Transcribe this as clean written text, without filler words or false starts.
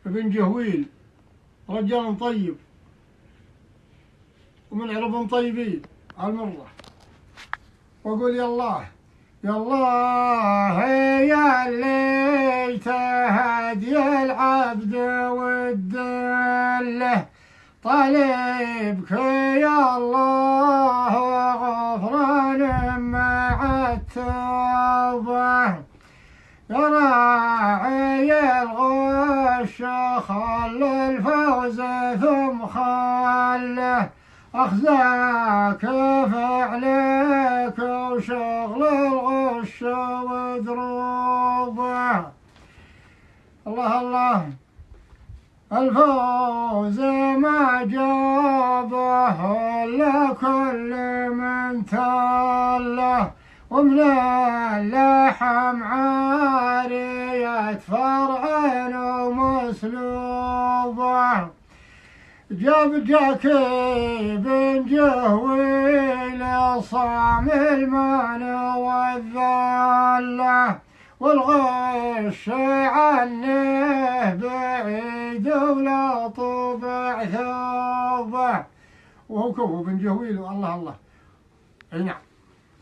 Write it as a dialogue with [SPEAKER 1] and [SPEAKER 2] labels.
[SPEAKER 1] بن جهويل رجال طيب ومن عرب طيبين على المرة. وأقول يا الله يا الله يا اللي تهدي العبد والدله طالبك يا الله غفران مع التوبة يا راعي الغش خل الفوز ثم خله أخزاك فعليك وشغل الغش ودروبه. الله الله الفوز ما جابه إلا كل من تله ومن اللحم عارية فرع ومسلوبه. جاب جاكي بن جهويل صام المان والذله والغش عنه بعيد ولا طبع ثوبه. وهو كوه بن جهويل الله الله. اي نعم.